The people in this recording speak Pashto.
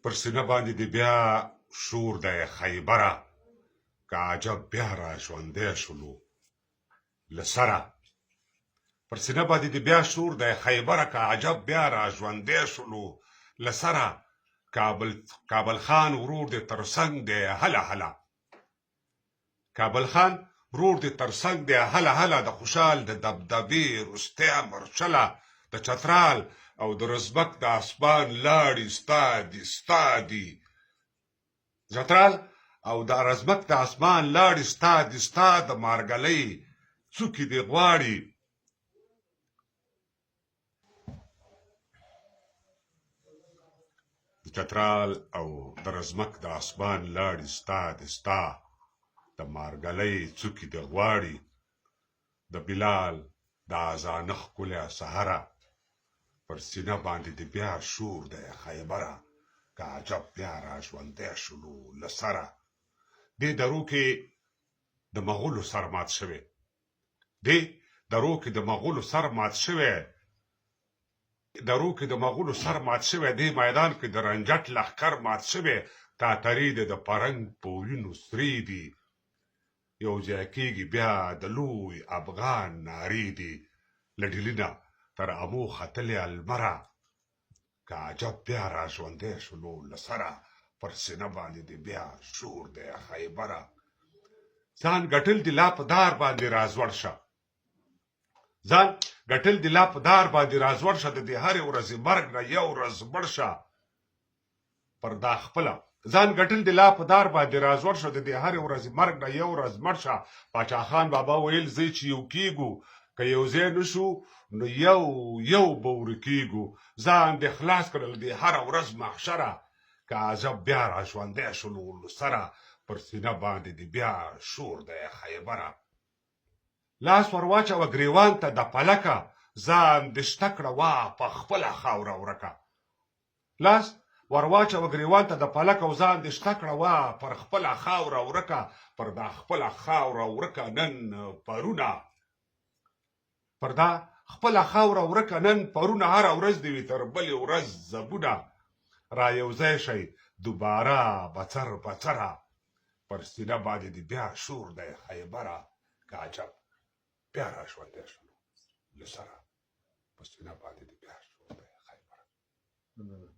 پر سینه باندې دې بیا شور دی خیبره که عجب بیا را ژوندی شولو له سره پر سینه باندې دې بیا شور دی خیبره که عجب بیا را ژوندی شولو له سره کابل خان ورور دې تر څنګ دی هله هله کابل خان ورور دې تر څنګ دی هله هله د خوشال د دبدبې رستۍ مرچله د چترال او د رزبک د اسمان لاړې ستا دي چترال او د رزبک د اسمان لاړې ستا د مارګلۍ څوکې دې غواړي د چترال او د رزمک د اسمان لاړې ستا د مارګلۍ څوکې دې غواړي د بلال د اذانه ښکلی سهره پر سینه باندې دې بیا شور دی خیبره که عجب بیا را ژوندی شولو له سره دې درو کې د مغولو سر مات شوی دې درو کې د مغولو سر مات شوی دې میدان کې د رنجټ لښکر مات شوی تاترې د پرنګ په وینو سرې دي یو ځای کېږي بیا د لوی افغان نارې دي له ډیلي نه تر امو ختلې المره که عجب بیا را ژوندی شولو له سره پر سینه باندې دې بیا شور دی خیبره ځان ګټل دې لا په دار باندې رازوړ شه ځان ګټل دې لا په دار باندې رازوړ شه د دې هرې ورځې مرګ نه یو ورځ مړ شه پر دا خپله ځان ګټل دې لا په دار باندې رازوړ شه د دې هرې ورځې مرګ نه یو ورځ مړ شه پاچا خان بابا ویل زی چې یو کېږو که یو ځای نه شو نو یو به ورکېږو ځان دې خلاص کړل دې هره ورځ محشره که عجب بیا را ژوندی شولو له سره پر سینه باندې دې بیا شور دی خیبره لاس ور واچوه ګریوان ته د پلکه ځان دې شته کړه وا په خپله خاوره ورکه لاس ور واچوه ګریوان ته د پلکه او ځان دې شته کړه وا پر خپله خاوره ورکه پر دا خپله خاوره ورکه نن پرونه پر دا خپله خاوره ورکه نن پرونه هره ورځ دې وي تر بلې ورځ زبونه را یوځای شئ دوباره بڅره پر سینه باندې دې بیا شور دی خیبره که عجب بیا را ژوندی شولو له سره پر سینه باندې دې بیا شور دی خیبره